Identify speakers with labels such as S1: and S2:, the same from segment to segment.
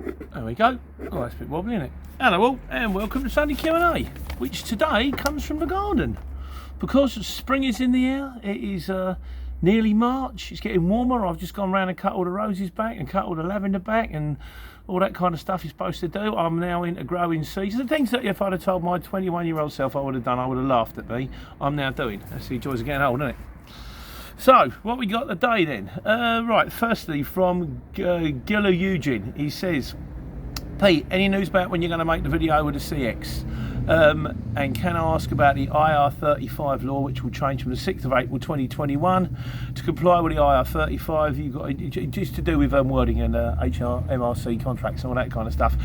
S1: There we go. Oh, that's a bit wobbly, isn't it? Hello all, and welcome to Sunday Q&A, which today comes from the garden. Because spring is in the air, it is nearly March, it's getting warmer. I've just gone round and cut all the roses back and cut all the lavender back and all that kind of stuff you're supposed to do. I'm now into growing seeds. The things that if I'd have told my 21-year-old self I would have done, I would have laughed at me. I'm now doing. That's the joys of getting old, isn't it? So, what we got today then? Right, firstly from Gillo Eugene, he says, Pete, any news about when you're going to make the video with the CX? And can I ask about the IR35 law, which will change from the 6th of April 2021 to comply with the IR35? You've got just to do with wording and MRC contracts and all that kind of stuff.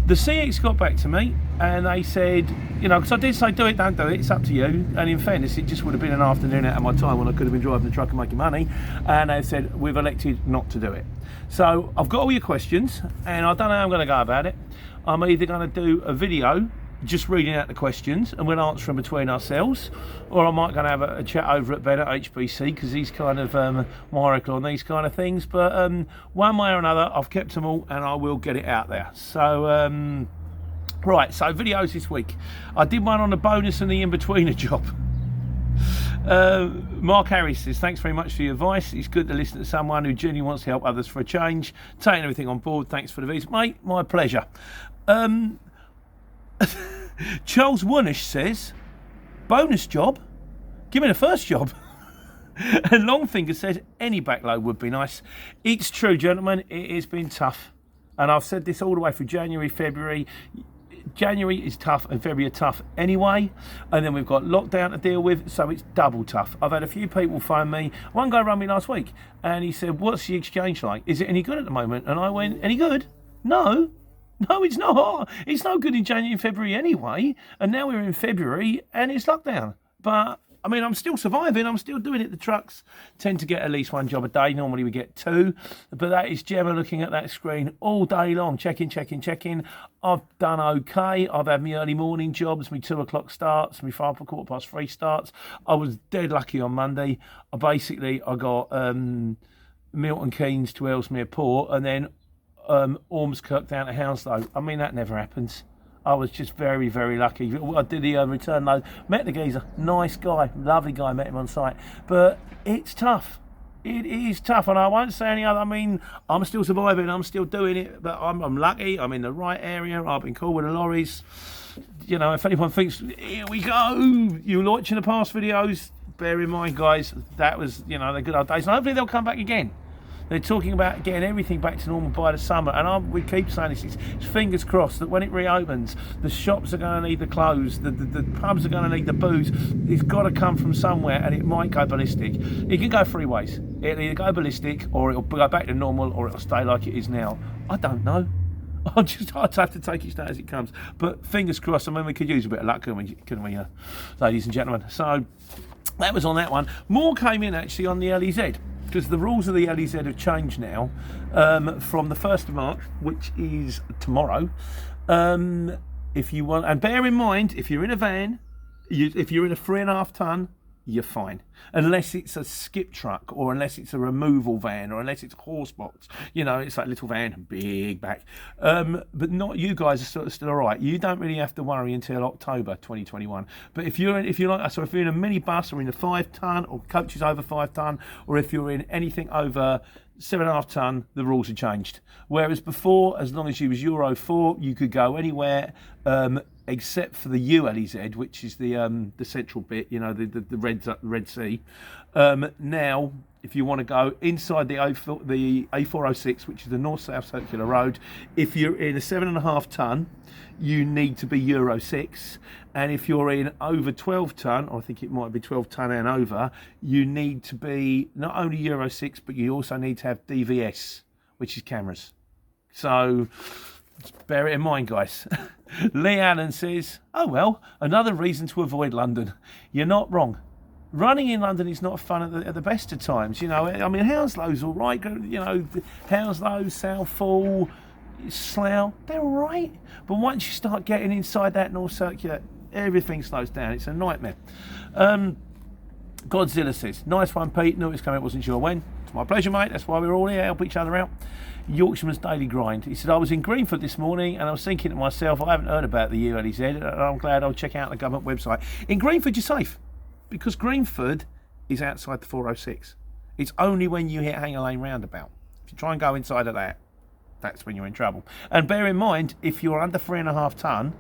S1: The CX got back to me and they said, you know, because I did say do it, don't do it, it's up to you. And in fairness, it just would have been an afternoon out of my time when I could have been driving the truck and making money. And they said we've elected not to do it. So I've got all your questions and I don't know how I'm going to go about it. I'm either going to do a video just reading out the questions and we'll answer them between ourselves, or I might going to have a chat over at Ben at HBC because he's kind of my oracle on these kind of things. But one way or another, I've kept them all and I will get it out there. So right, so videos this week. I did one on the bonus and the in-betweener job. Mark Harris says, thanks very much for your advice. It's good to listen to someone who genuinely wants to help others for a change. Taking everything on board. Thanks for the views, mate. My pleasure. Charles Warnish says, bonus job? Give me the first job. And Longfinger said, any backload would be nice. It's true, gentlemen. It has been tough. And I've said this all the way through January, February. January is tough and February are tough anyway, and then we've got lockdown to deal with, so it's double tough. I've had a few people phone me. One guy rang me last week and he said, what's the exchange like? Is it any good at the moment? And I went, any good? No, it's not. It's no good in January and February anyway, and now we're in February and it's lockdown. But I mean, I'm still surviving. I'm still doing it. The trucks tend to get at least one job a day. Normally we get two. But that is Gemma looking at that screen all day long, checking. I've done okay. I've had my early morning jobs, my 2 o'clock starts, my 3 starts. I was dead lucky on Monday. I got Milton Keynes to Ellesmere Port and then Ormskirk down to Hounslow. I mean, that never happens. I was just very, very lucky. I did the return load, met the geezer, nice guy, lovely guy, met him on site. But it's tough. It is tough, and I won't say any other. I mean, I'm still surviving, I'm still doing it, but I'm lucky, I'm in the right area, I've been cool with the lorries. You know, if anyone thinks, here we go, you watching the past videos, bear in mind, guys, that was, you know, the good old days, and hopefully they'll come back again. They're talking about getting everything back to normal by the summer, and we keep saying this, it's fingers crossed that when it reopens, the shops are going to need the clothes, the pubs are going to need the booze. It's got to come from somewhere, and it might go ballistic. It can go three ways. It'll either go ballistic, or it'll go back to normal, or it'll stay like it is now. I don't know. I'd have to take each day as it comes. But fingers crossed, I mean, we could use a bit of luck, couldn't we, ladies and gentlemen? So that was on that one. More came in, actually, on the LEZ. Because the rules of the LEZ have changed now from the 1st of March, which is tomorrow. If you want, and bear in mind, if you're in a van, if you're in a 3.5 ton, you're fine. Unless it's a skip truck, or unless it's a removal van, or unless it's a horse box. You know, it's like little van, big back. But not you guys are still all right. You don't really have to worry until October 2021. But if you're like us, or if you're in a minibus, or in a 5 ton, or coaches over 5 ton, or if you're in anything over 7.5 ton, the rules have changed. Whereas before, as long as you was Euro 4, you could go anywhere except for the ULEZ, which is the central bit, you know, the Red Sea. Now, if you want to go inside the A406, which is the North-South Circular Road, if you're in a 7.5 ton, you need to be Euro 6. And if you're in over 12 ton, or I think it might be 12 ton and over, you need to be not only Euro 6, but you also need to have DVS, which is cameras. So bear it in mind, guys. Lee Allen says, oh well, another reason to avoid London. You're not wrong. Running in London is not fun at the best of times. You know, I mean, Hounslow's all right. You know, Hounslow, Southall, Slough, they're all right. But once you start getting inside that North Circular, everything slows down. It's a nightmare. Godzilla says, nice one, Pete. Knew it was coming, wasn't sure when. It's my pleasure, mate. That's why we're all here, help each other out. Yorkshireman's Daily Grind. He said, I was in Greenford this morning and I was thinking to myself, I haven't heard about the LEZ, and I'm glad I'll check out the government website. In Greenford, you're safe, because Greenford is outside the 406. It's only when you hit Hanger Lane roundabout. If you try and go inside of that, that's when you're in trouble. And bear in mind, if you're under 3.5 tonne,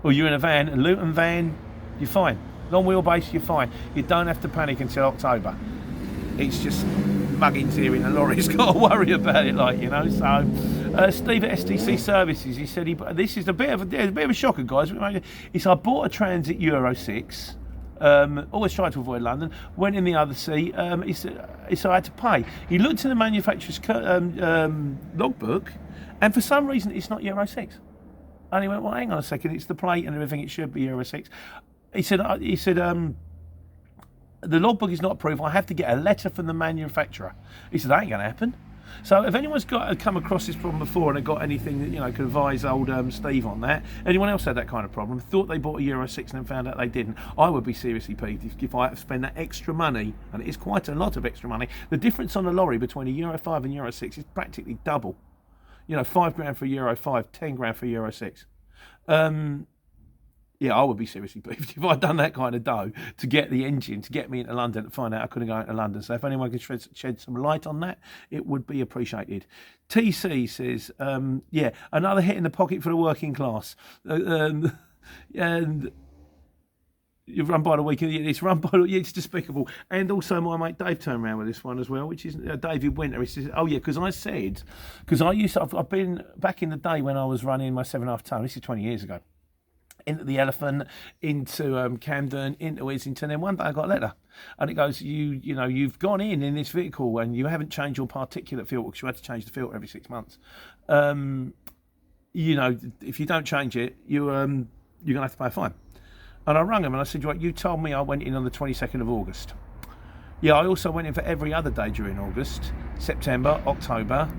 S1: or you're in a van, a Luton van, you're fine. Long wheelbase, you're fine. You don't have to panic until October. It's just muggins here in the lorry's got to worry about it, like, you know. So, Steve at STC Services, he said, this is a bit of a shocker, guys. He said, I bought a Transit Euro 6. Always tried to avoid London. Went in the other seat. He said I had to pay. He looked in the manufacturer's logbook, and for some reason it's not Euro 6. And he went, well, hang on a second, it's the plate and everything. It should be Euro 6. He said the logbook is not approved. I have to get a letter from the manufacturer. He said, that ain't going to happen. So if anyone's come across this problem before and have got anything that, you know, could advise old Steve on that, anyone else had that kind of problem, thought they bought a Euro 6 and then found out they didn't, I would be seriously peeved if I had to spend that extra money, and it is quite a lot of extra money. The difference on a lorry between a Euro 5 and Euro 6 is practically double. You know, £5,000 for a Euro 5, £10,000 for a Euro 6. Yeah, I would be seriously peeved if I'd done that kind of dough to get the engine, to get me into London, to find out I couldn't go into London. So if anyone can shed some light on that, it would be appreciated. TC says, yeah, another hit in the pocket for the working class. And you've run by the weekend. It's run by the, it's despicable. And also my mate Dave turned around with this one as well, which is David Winter. He says, oh yeah, because I've been back in the day when I was running my 7.5 tonne. This is 20 years ago. Into the Elephant, into Camden, into Islington. Then one day I got a letter, and it goes, you've gone in this vehicle and you haven't changed your particulate filter, because you had to change the filter every 6 months. You know, if you don't change it, you're gonna have to pay a fine. And I rang him and I said, right, you told me I went in on the 22nd of August. Yeah, I also went in for every other day during August, September, October,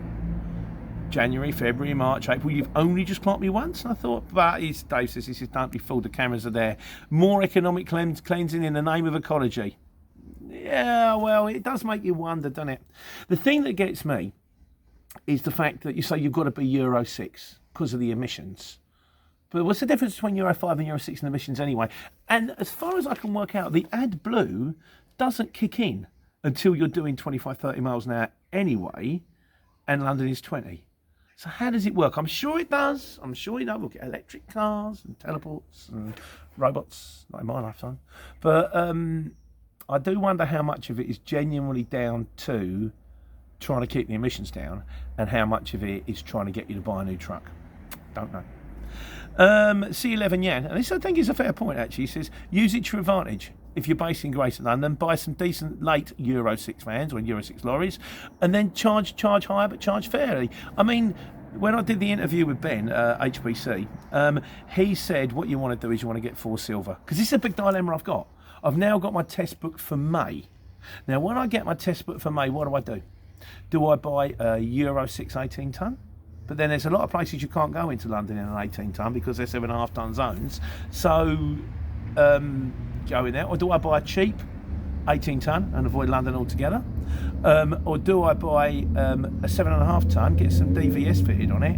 S1: January, February, March, April. You've only just clocked me once. And I thought, but Dave says, he says, don't be fooled, the cameras are there. More economic cleansing in the name of ecology. Yeah, well, it does make you wonder, doesn't it? The thing that gets me is the fact that you say you've got to be Euro 6 because of the emissions. But what's the difference between Euro 5 and Euro 6 in emissions anyway? And as far as I can work out, the AdBlue doesn't kick in until you're doing 25, 30 miles an hour anyway, and London is 20. So how does it work? I'm sure it does. I'm sure we'll get electric cars and teleports and robots, not in my lifetime. But I do wonder how much of it is genuinely down to trying to keep the emissions down, and how much of it is trying to get you to buy a new truck. Don't know. C11 Yan, and this I think is a fair point actually. He says, use it to your advantage. If you're based in Greater London, buy some decent late Euro 6 vans or Euro 6 lorries, and then charge higher but charge fairly. I mean, when I did the interview with Ben, HBC, he said what you want to do is you want to get 4 silver. Because this is a big dilemma I've got. I've now got my test book for May. Now, when I get my test book for May, what do? Do I buy a Euro 6 18 tonne? But then there's a lot of places you can't go into London in an 18 tonne because they're 7.5 tonne zones. So, go in there, or do I buy a cheap 18 tonne and avoid London altogether? Or do I buy a 7.5 tonne, get some DVS fitted on it,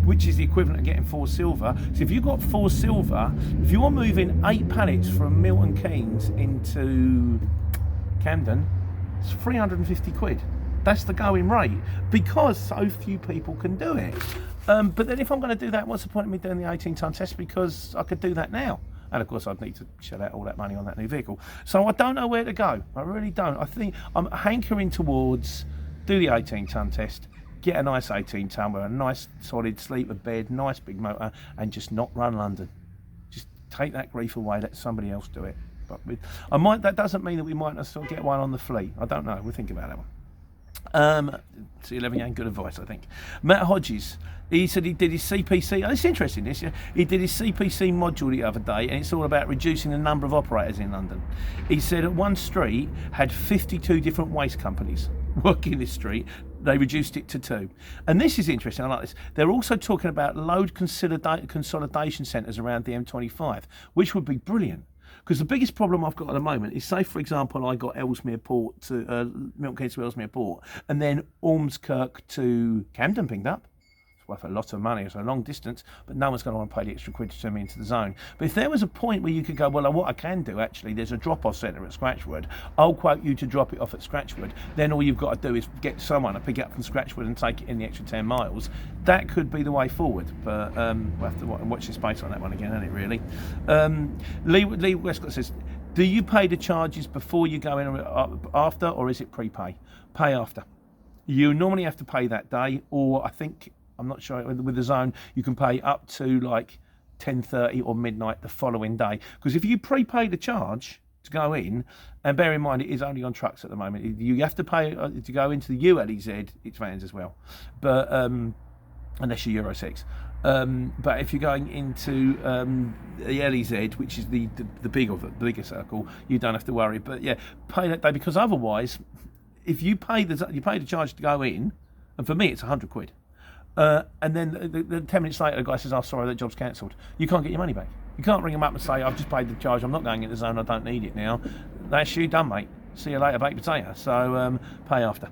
S1: which is the equivalent of getting 4 silver. So if you've got 4 silver, if you're moving 8 pallets from Milton Keynes into Camden, it's 350 quid. That's the going rate, because so few people can do it. But then if I'm going to do that, what's the point of me doing the 18 tonne test? Because I could do that now. And of course, I'd need to shell out all that money on that new vehicle. So I don't know where to go. I really don't. I think I'm hankering towards do the 18 tonne test, get a nice 18 tonne with a nice solid sleeper bed, nice big motor, and just not run London. Just take that grief away, let somebody else do it. But that doesn't mean that we might not still get one on the fleet. I don't know. We'll think about that one. C11 ain't good advice, I think. Matt Hodges, he said he did his CPC. Oh, it's interesting, this. Yeah? He did his CPC module the other day, and it's all about reducing the number of operators in London. He said at one street had 52 different waste companies working this street. They reduced it to 2. And this is interesting, I like this. They're also talking about load consolidation centres around the M25, which would be brilliant. Because the biggest problem I've got at the moment is, say, for example, I got Ellesmere Port to Milton Keynes to Ellesmere Port, and then Ormskirk to Camden pinged up. It's worth a lot of money. It's a long distance, but no one's going to want to pay the extra quid to send me into the zone. But if there was a point where you could go, well, what I can do, actually, there's a drop-off centre at Scratchwood. I'll quote you to drop it off at Scratchwood. Then all you've got to do is get someone to pick it up from Scratchwood and take it in the extra 10 miles. That could be the way forward. But we'll have to watch the space on that one again, isn't it, really? Lee Westcott says, do you pay the charges before you go in after, or is it prepay? Pay after. You normally have to pay that day, or I think, I'm not sure, with the zone, you can pay up to like 10:30 or midnight the following day. Because if you prepay the charge to go in, and bear in mind it is only on trucks at the moment, you have to pay to go into the LEZ, it's vans as well, but unless you're Euro 6. But if you're going into the LEZ, which is the bigger circle, you don't have to worry. But yeah, pay that day, because otherwise, if you pay the charge to go in, and for me it's 100 quid. And then the 10 minutes later, the guy says, "Oh, sorry, that job's cancelled." You can't get your money back. You can't ring them up and say, "I've just paid the charge. I'm not going in the zone. I don't need it now." That's you done, mate. See you later, baked potato. So pay after.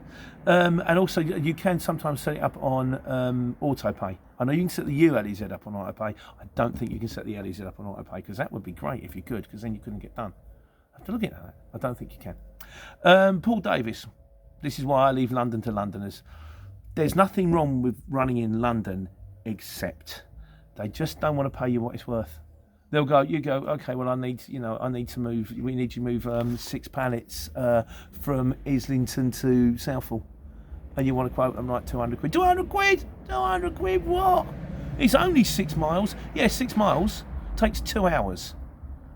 S1: And also, you can sometimes set it up on auto pay. I know you can set the LEZ up on auto pay. I don't think you can set the LEZ up on auto pay, because that would be great if you could, because then you couldn't get done. I have to look at that. I don't think you can. Paul Davis. This is why I leave London to Londoners. There's nothing wrong with running in London, except they just don't want to pay you what it's worth. They'll go, you go, okay, well, we need you to move 6 pallets from Islington to Southall. And you want to quote them like 200 quid. 200 quid? 200 quid what? It's only 6 miles. Yeah, 6 miles takes 2 hours.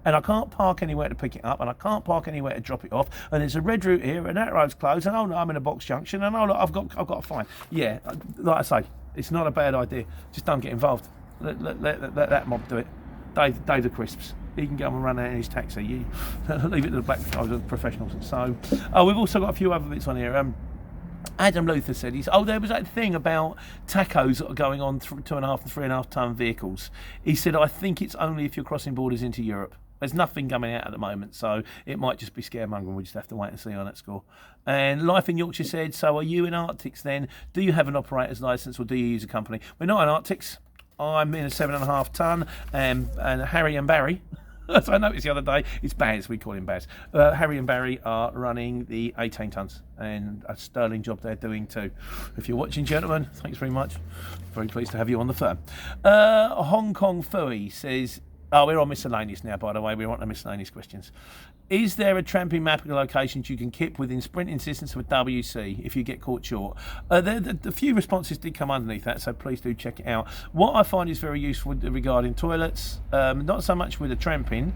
S1: And I can't park anywhere to pick it up, and I can't park anywhere to drop it off, and there's a red route here, and that road's closed, and oh no, I'm in a box junction, and oh look, I've got a fine. Yeah, like I say, it's not a bad idea. Just don't get involved. Let that mob do it. Dave the Crisps. He can go and run out in his taxi. You leave it to the black professionals. So, we've also got a few other bits on here. Adam Luther said, there was that thing about tacos going on 2.5 and 3.5 ton vehicles. He said, I think it's only if you're crossing borders into Europe. There's nothing coming out at the moment, so it might just be scaremongering. We just have to wait and see on that score. And Life in Yorkshire said, so are you in Arctics then? Do you have an operator's licence, or do you use a company? We're not in Arctics. I'm in a 7.5 ton, and Harry and Barry, as I noticed the other day, it's Baz, we call him Baz. Harry and Barry are running the 18 tons, and a sterling job they're doing too. If you're watching, gentlemen, thanks very much. Very pleased to have you on the firm. Hong Kong Fui says, we're on miscellaneous now, by the way. We're on the miscellaneous questions. Is there a tramping map of locations you can keep within sprinting distance of a WC if you get caught short? The few responses did come underneath that, so please do check it out. What I find is very useful regarding toilets, not so much with the tramping.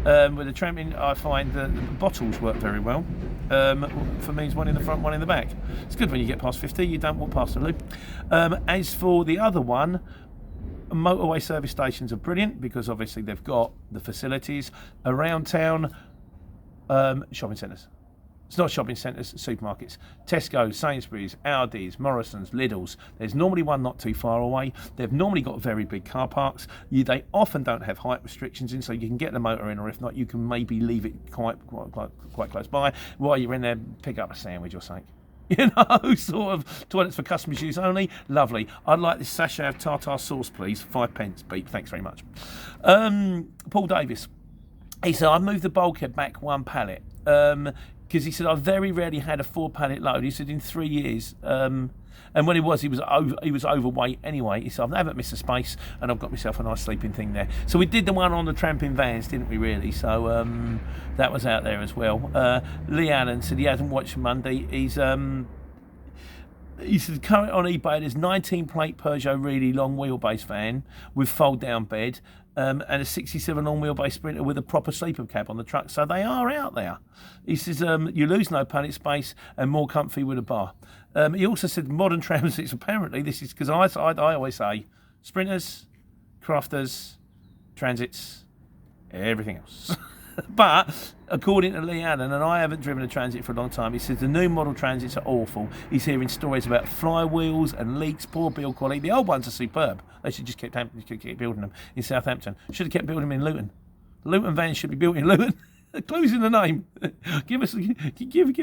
S1: With the tramping, I find that the bottles work very well. For me, it's one in the front, one in the back. It's good when you get past 50, you don't walk past the loop. As for the other one, motorway service stations are brilliant, because obviously they've got the facilities around town. Shopping centres. It's not shopping centres, supermarkets. Tesco, Sainsbury's, Aldi's, Morrison's, Lidl's. There's normally one not too far away. They've normally got very big car parks. They often don't have height restrictions in, so you can get the motor in, or if not, you can maybe leave it quite close by. While you're in there, pick up a sandwich or something. Sort of toilets for customers use only. Lovely. I'd like this sachet of tartar sauce, please. 5 pence. Beep. Thanks very much. Paul Davis. He said, I moved the bulkhead back 1 pallet. Because he said, I very rarely had a 4 pallet load. He said, in 3 years. And when he was overweight anyway. He said, I haven't missed a space, and I've got myself a nice sleeping thing there. So we did the one on the tramping vans, didn't we, really? So that was out there as well. Lee Allen said he hasn't watched Monday. He said, currently on eBay, there's 19-plate Peugeot really long wheelbase van with fold-down bed, and a 67 long wheelbase Sprinter with a proper sleeper cab on the truck. So they are out there. He says, you lose no pallet space and more comfy with a bar. He also said modern transits, apparently, this is because I always say Sprinters, Crafters, Transits, everything else. But according to Lee Allen, and I haven't driven a Transit for a long time, he says the new model Transits are awful. He's hearing stories about flywheels and leaks, poor build quality. The old ones are superb. They should just keep building them in Southampton. Should have kept building them in Luton. Luton van should be built in Luton. Clues in the name. give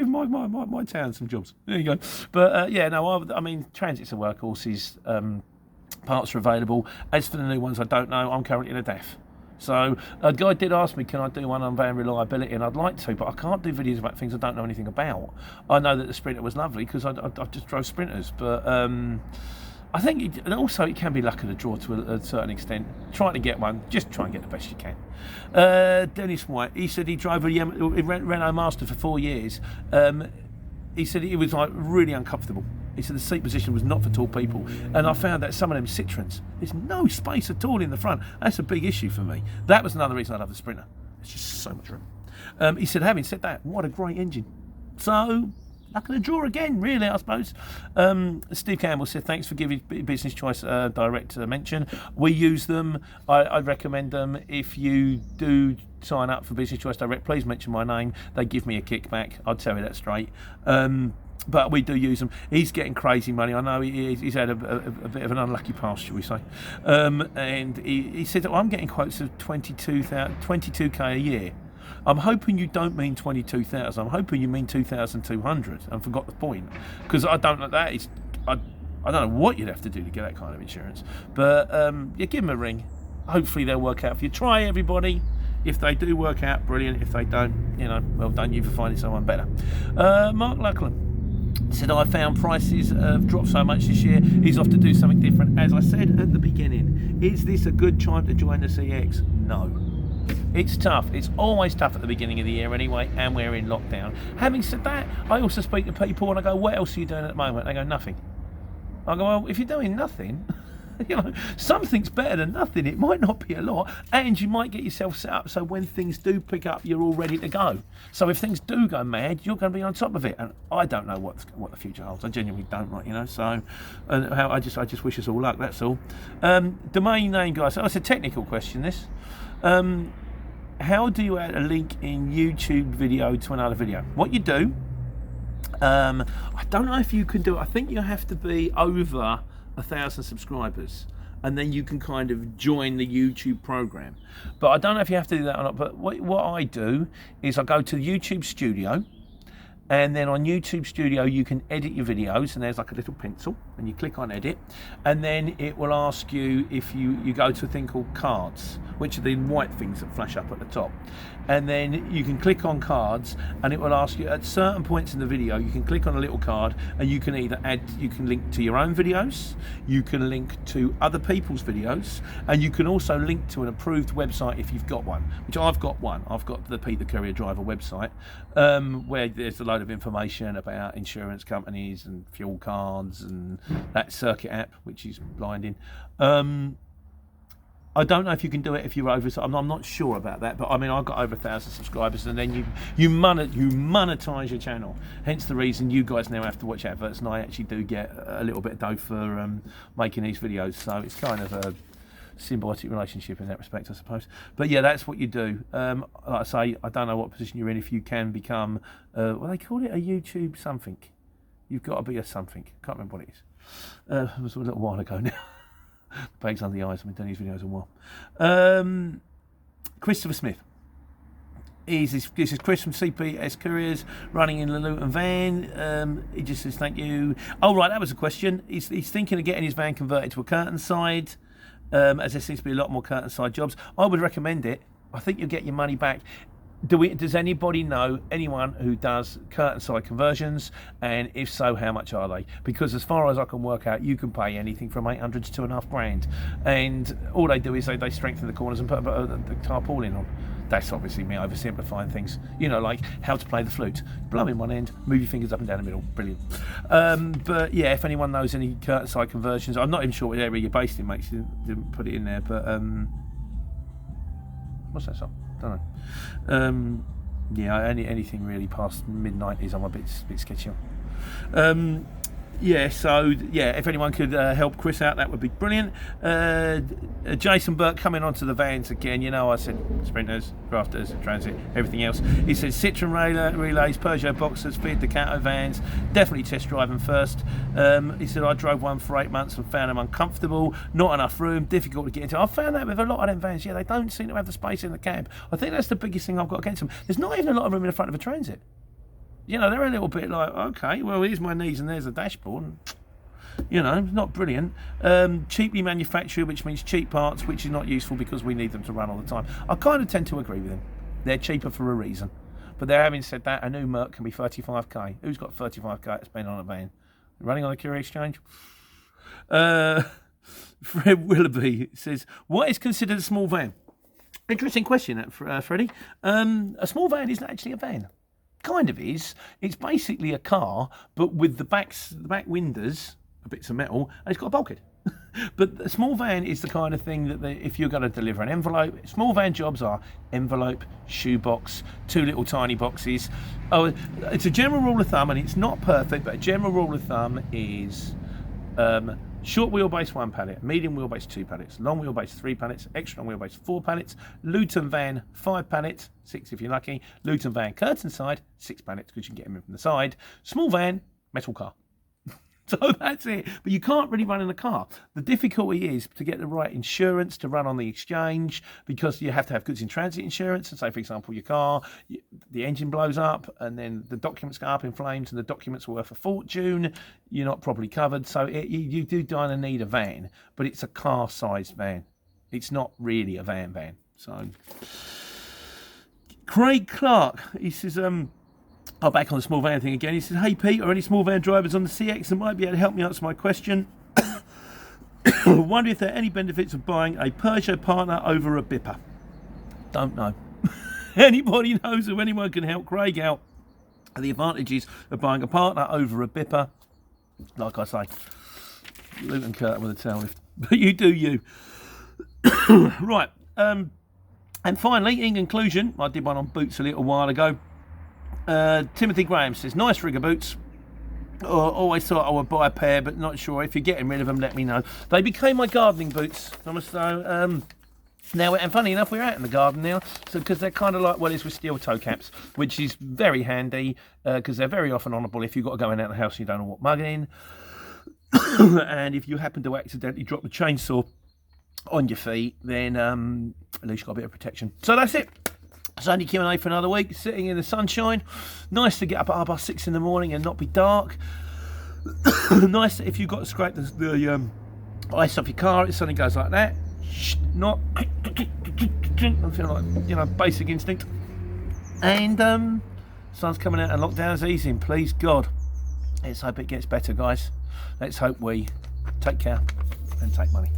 S1: my town some jobs. There you go. But I mean, transit's a workhorses. Parts are available. As for the new ones, I don't know. I'm currently in a DEF. So a guy did ask me, can I do one on van reliability, and I'd like to, but I can't do videos about things I don't know anything about. I know that the Sprinter was lovely because I just drove Sprinters, but I think it can be luck of the draw to a certain extent. Trying to get one, just try and get the best you can. Dennis White, he said he drove a Renault Master for 4 years. He said it was like really uncomfortable. He said the seat position was not for tall people, and I found that some of them Citroens, there's no space at all in the front. That's a big issue for me. That was another reason I love the Sprinter. It's just so much room. He said, having said that, what a great engine. So, luck of the draw again, really, I suppose. Steve Campbell said, thanks for giving Business Choice direct mention. We use them. I recommend them. If you do sign up for Business Choice Direct, please mention my name. They give me a kickback. I'll tell you that straight. But we do use them. He's getting crazy money. I know he's had a bit of an unlucky past, shall we say. And he said, I'm getting quotes of 22k a year. I'm hoping you don't mean 22,000. I'm hoping you mean 2,200. I forgot the point, because I don't know that. I don't know what you'd have to do to get that kind of insurance. But give them a ring. Hopefully they'll work out for you. Try, everybody. If they do work out, brilliant. If they don't, well done you for finding someone better. Mark Luckland said, I found prices have dropped so much this year. He's off to do something different. As I said at the beginning, is this a good time to join the CX? No. It's tough. It's always tough at the beginning of the year anyway, and we're in lockdown. Having said that, I also speak to people and I go, what else are you doing at the moment? They go, nothing. I go, well, if you're doing nothing, something's better than nothing. It might not be a lot, and you might get yourself set up so when things do pick up, you're all ready to go. So if things do go mad, you're going to be on top of it. And I don't know what the future holds. I genuinely don't, So, I just wish us all luck. That's all. Domain name guys. So it's a technical question. This. How do you add a link in YouTube video to another video? What you do. I don't know if you can do it. I think you have to be over 1,000 subscribers, and then you can kind of join the YouTube program. But I don't know if you have to do that or not. But what I do is I go to YouTube Studio, and then on YouTube Studio you can edit your videos, and there's like a little pencil, and you click on edit, and then it will ask you if you go to a thing called cards, which are the white things that flash up at the top. And then you can click on cards, and it will ask you at certain points in the video, you can click on a little card, and you can either you can link to your own videos, you can link to other people's videos, and you can also link to an approved website if you've got one, which I've got one. I've got the Pete the Courier Driver website, where there's a load of information about insurance companies and fuel cards and that circuit app, which is blinding. I don't know if you can do it if you're over. I'm not sure about that, but I mean, I've got over 1,000 subscribers, and then you monetize your channel. Hence the reason you guys now have to watch adverts, and I actually do get a little bit of dough for making these videos. So it's kind of a symbiotic relationship in that respect, I suppose. But yeah, that's what you do. Like I say, I don't know what position you're in. If you can become, they call it a YouTube something. You've got to be a something. Can't remember what it is. It was a little while ago now. Bags under the eyes. I've been doing these videos a while. Christopher Smith. This is Chris from CPS Couriers, running in the Luton van. He just says thank you. Oh right, that was a question. He's thinking of getting his van converted to a curtain side, as there seems to be a lot more curtain side jobs. I would recommend it. I think you'll get your money back. Does anybody know anyone who does curtain side conversions, and if so, how much are they? Because as far as I can work out, you can pay anything from 800 to $2,500, and all they do is they strengthen the corners and put the tarpaulin on. That's obviously me oversimplifying things, like how to play the flute. Blow in one end, move your fingers up and down the middle. Brilliant. But yeah, if anyone knows any curtain side conversions, I'm not even sure what area you're based in, mate. You didn't put it in there, but what's that song? Don't know. Yeah, anything really past mid-90s I'm a bit sketchy on. Yeah, so yeah, if anyone could help Chris out, that would be brilliant. Jason Burke coming onto the vans again. You know, I said Sprinters, Crafters, Transit, everything else. He said Citroen relays, Peugeot Boxers, Fiat Ducato vans. Definitely test drive them first. He said I drove one for 8 months and found them uncomfortable, not enough room, difficult to get into. I found that with a lot of them vans. Yeah, they don't seem to have the space in the cab. I think that's the biggest thing I've got against them. There's not even a lot of room in the front of a Transit. You know, they're a little bit like, okay, well, here's my knees and there's a dashboard. You know, not brilliant. Cheaply manufactured, which means cheap parts, which is not useful because we need them to run all the time. I kind of tend to agree with him. They're cheaper for a reason. But there, having said that, a new Merc can be 35k. Who's got 35k to spend on a van? Running on a Courier Exchange? Fred Willoughby says, what is considered a small van? Interesting question, Freddie. A small van isn't actually a van. Kind of is. It's basically a car, but with the back windows, bits of metal, and it's got a bulkhead. But a small van is the kind of thing that if you're going to deliver an envelope, small van jobs are envelope, shoebox, 2 little tiny boxes. Oh, it's a general rule of thumb, and it's not perfect, but a general rule of thumb is short wheelbase 1 pallet, medium wheelbase 2 pallets, long wheelbase 3 pallets, extra long wheelbase 4 pallets, Luton van 5 pallets, 6 if you're lucky, Luton van curtain side 6 pallets because you can get them in from the side, small van, metal car. So that's it. But you can't really run in a car. The difficulty is to get the right insurance to run on the exchange, because you have to have goods in transit insurance. And say, for example, your car, the engine blows up and then the documents go up in flames and the documents are worth a fortune. You're not properly covered. So you do kind of need a van, but it's a car-sized van. It's not really a van. So Craig Clark, he says, back on the small van thing again. He said, hey Pete, are any small van drivers on the CX that might be able to help me answer my question? Wonder if there are any benefits of buying a Peugeot partner over a Bipper. Don't know. Anybody knows of anyone can help Craig out? The advantages of buying a partner over a Bipper, like I say, Luton Curtain with a tail lift. But you do you. Right. And finally, in conclusion, I did one on boots a little while ago. Timothy Graham says, nice rigger boots. Always thought I would buy a pair, but not sure. If you're getting rid of them, let me know. They became my gardening boots, Thomas. So now, and funny enough, we're out in the garden now, so because they're kind of like wellies with steel toe caps, which is very handy because they're very often honourable if you've got to go in out of the house and you don't know what mug in. And if you happen to accidentally drop the chainsaw on your feet, then at least you've got a bit of protection. So that's it. It's only Q&A for another week, sitting in the sunshine. Nice to get up at 6:30 in the morning and not be dark. Nice if you've got to scrape the ice off your car, it suddenly goes like that. Not, I feel like, basic instinct. And sun's coming out and lockdown's easing, please God. Let's hope it gets better, guys. Let's hope we take care and take money.